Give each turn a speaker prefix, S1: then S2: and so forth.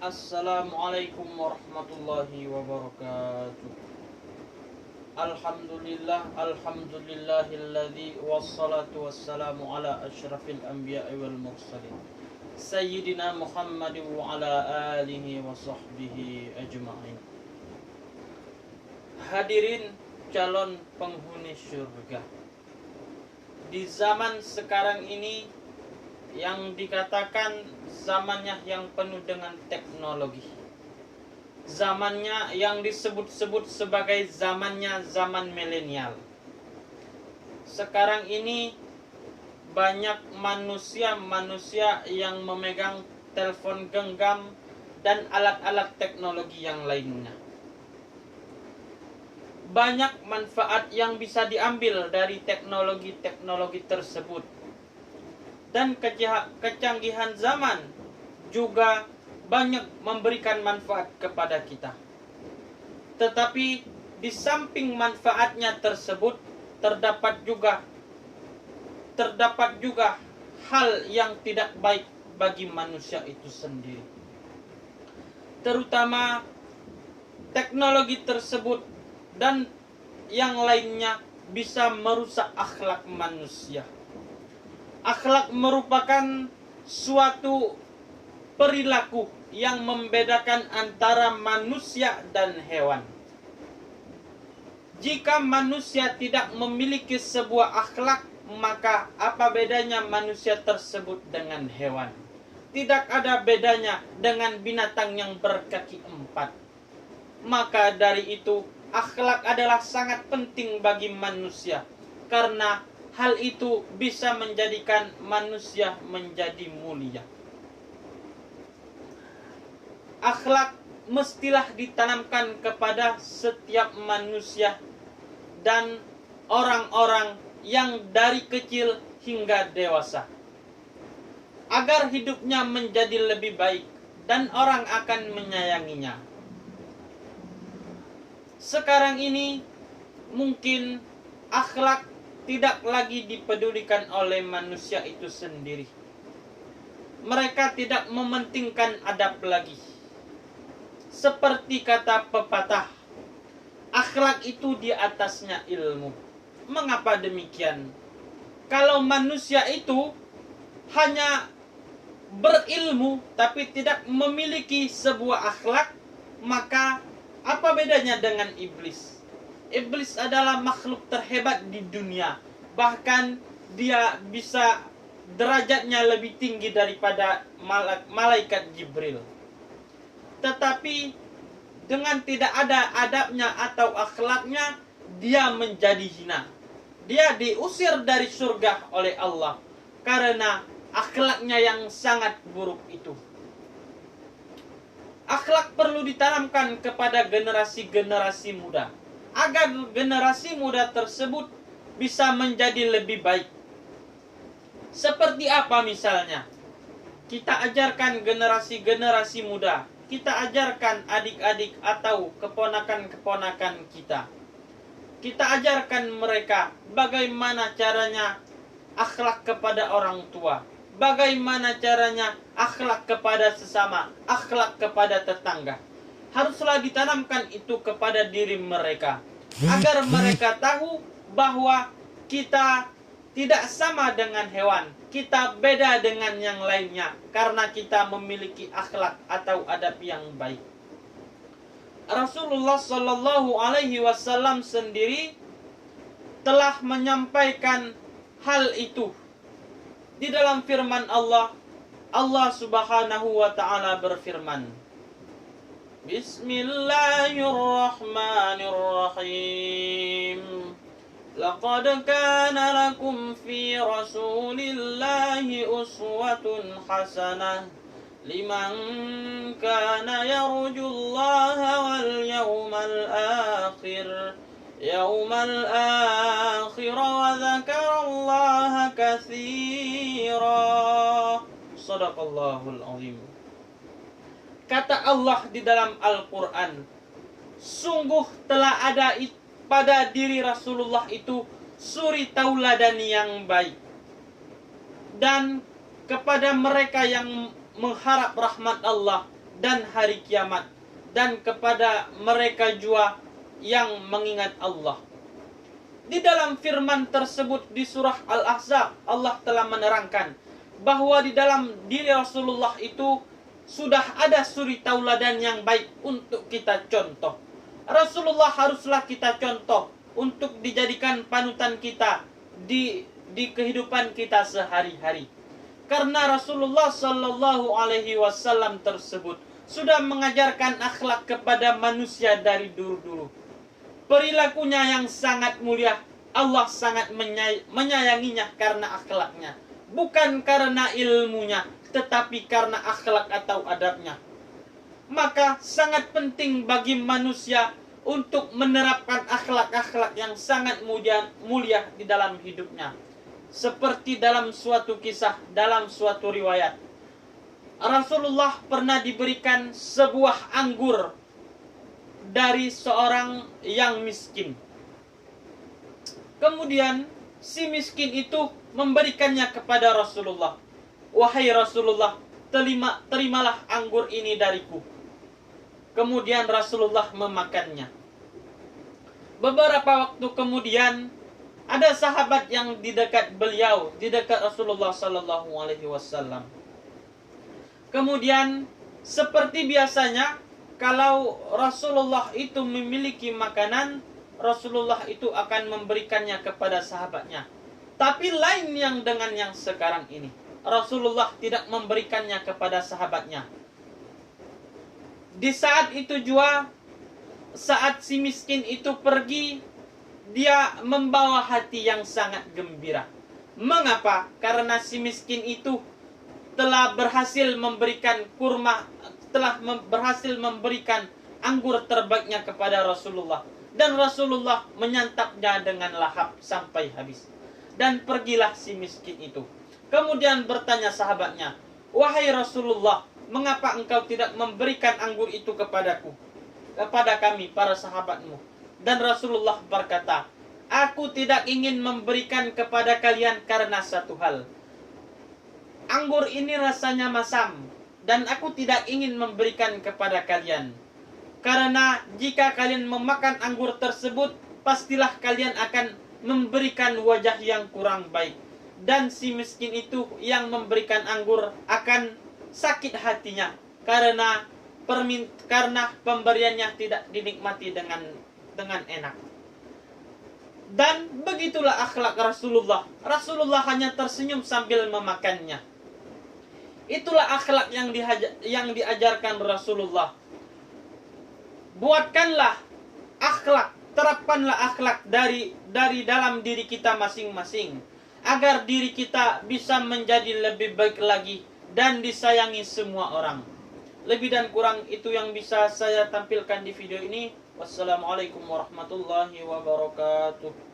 S1: Assalamualaikum warahmatullahi wabarakatuh. Alhamdulillahilladzi wassalatu wassalamu ala asyrafil anbiya'i wal mursalin Sayyidina Muhammadin wa ala alihi wa sahbihi ajma'in. Hadirin calon penghuni surga, di zaman sekarang ini yang dikatakan zamannya yang penuh dengan teknologi, zamannya yang disebut-sebut sebagai zamannya zaman milenial. Sekarang ini banyak manusia yang memegang telepon genggam dan alat-alat teknologi yang lainnya. Banyak manfaat yang bisa diambil dari teknologi-teknologi tersebut. Dan kecanggihan zaman juga banyak memberikan manfaat kepada kita. Tetapi di samping manfaatnya tersebut terdapat juga hal yang tidak baik bagi manusia itu sendiri. Terutama teknologi tersebut dan yang lainnya bisa merusak akhlak manusia. Akhlak merupakan suatu perilaku yang membedakan antara manusia dan hewan. Jika manusia tidak memiliki sebuah akhlak, maka apa bedanya manusia tersebut dengan hewan? Tidak ada bedanya dengan binatang yang berkaki empat. Maka dari itu, akhlak adalah sangat penting bagi manusia, karena hal itu bisa menjadikan manusia menjadi mulia. Akhlak mestilah ditanamkan kepada setiap manusia dan orang-orang yang dari kecil hingga dewasa, agar hidupnya menjadi lebih baik dan orang akan menyayanginya. Sekarang ini mungkin akhlak tidak lagi dipedulikan oleh manusia itu sendiri. Mereka tidak mementingkan adab lagi. Seperti kata pepatah, akhlak itu di atasnya ilmu. Mengapa demikian? Kalau manusia itu hanya berilmu tapi tidak memiliki sebuah akhlak, maka apa bedanya dengan iblis? Iblis adalah makhluk terhebat di dunia. Bahkan dia bisa derajatnya lebih tinggi daripada malaikat Jibril. Tetapi dengan tidak ada adabnya atau akhlaknya, dia menjadi hina. Dia diusir dari surga oleh Allah karena akhlaknya yang sangat buruk itu. Akhlak perlu ditanamkan kepada generasi-generasi muda, agar generasi muda tersebut bisa menjadi lebih baik. Seperti apa misalnya? Kita ajarkan generasi-generasi muda, kita ajarkan adik-adik atau keponakan-keponakan kita. Kita ajarkan mereka bagaimana caranya akhlak kepada orang tua, bagaimana caranya akhlak kepada sesama, akhlak kepada tetangga. Haruslah ditanamkan itu kepada diri mereka, agar mereka tahu bahwa kita tidak sama dengan hewan, kita beda dengan yang lainnya, karena kita memiliki akhlak atau adab yang baik. Rasulullah Shallallahu Alaihi Wasallam sendiri telah menyampaikan hal itu di dalam firman Allah. Allah Subhanahu wa Ta'ala berfirman, Bismillahirrahmanirrahim. Laqad kana lakum fi Rasulillahi uswatun hasanah liman kana yarjullaha wal yawmal akhir wa dzakarallaha katsira. Shadaqallahul azim. Kata Allah di dalam Al-Quran, sungguh telah ada pada diri Rasulullah itu suri tauladan yang baik. Dan kepada mereka yang mengharap rahmat Allah, dan hari kiamat, dan kepada mereka jua yang mengingat Allah. Di dalam firman tersebut di surah Al-Ahzab, Allah telah menerangkan bahwa di dalam diri Rasulullah itu sudah ada suri tauladan yang baik untuk kita contoh. Rasulullah haruslah kita contoh untuk dijadikan panutan kita di kehidupan kita sehari-hari. Karena Rasulullah Sallallahu Alaihi Wasallam tersebut sudah mengajarkan akhlak kepada manusia dari dulu-dulu. Perilakunya yang sangat mulia, Allah sangat menyayanginya karena akhlaknya, bukan karena ilmunya, tetapi karena akhlak atau adabnya. Maka sangat penting bagi manusia untuk menerapkan akhlak-akhlak yang sangat mulia di dalam hidupnya. Seperti dalam suatu kisah, dalam suatu riwayat, Rasulullah pernah diberikan sebuah anggur dari seorang yang miskin. Kemudian si miskin itu memberikannya kepada Rasulullah. Wahai Rasulullah, terimalah anggur ini dariku. Kemudian Rasulullah memakannya. Beberapa waktu kemudian ada sahabat yang di dekat beliau, di dekat Rasulullah Sallallahu Alaihi Wasallam. Kemudian seperti biasanya, kalau Rasulullah itu memiliki makanan, Rasulullah itu akan memberikannya kepada sahabatnya. Tapi lain yang dengan yang sekarang ini, Rasulullah tidak memberikannya kepada sahabatnya. Di saat itu juga, saat si miskin itu pergi, dia membawa hati yang sangat gembira. Mengapa? Karena si miskin itu telah berhasil memberikan kurma, telah berhasil memberikan anggur terbaiknya kepada Rasulullah. Dan Rasulullah menyantapnya dengan lahap sampai habis. Dan pergilah si miskin itu. Kemudian bertanya sahabatnya, wahai Rasulullah, mengapa engkau tidak memberikan anggur itu kepadaku, kepada kami para sahabatmu? Dan Rasulullah berkata, aku tidak ingin memberikan kepada kalian karena satu hal. Anggur ini rasanya masam, dan aku tidak ingin memberikan kepada kalian. Karena jika kalian memakan anggur tersebut, pastilah kalian akan memberikan wajah yang kurang baik. Dan si miskin itu yang memberikan anggur akan sakit hatinya karena pemberiannya tidak dinikmati dengan enak. Dan begitulah akhlak Rasulullah. Rasulullah hanya tersenyum sambil memakannya. Itulah akhlak yang diajarkan Rasulullah. Buatkanlah akhlak, terapkanlah akhlak dari dalam diri kita masing-masing, agar diri kita bisa menjadi lebih baik lagi dan disayangi semua orang. Lebih dan kurang itu yang bisa saya tampilkan di video ini. Wassalamualaikum warahmatullahi wabarakatuh.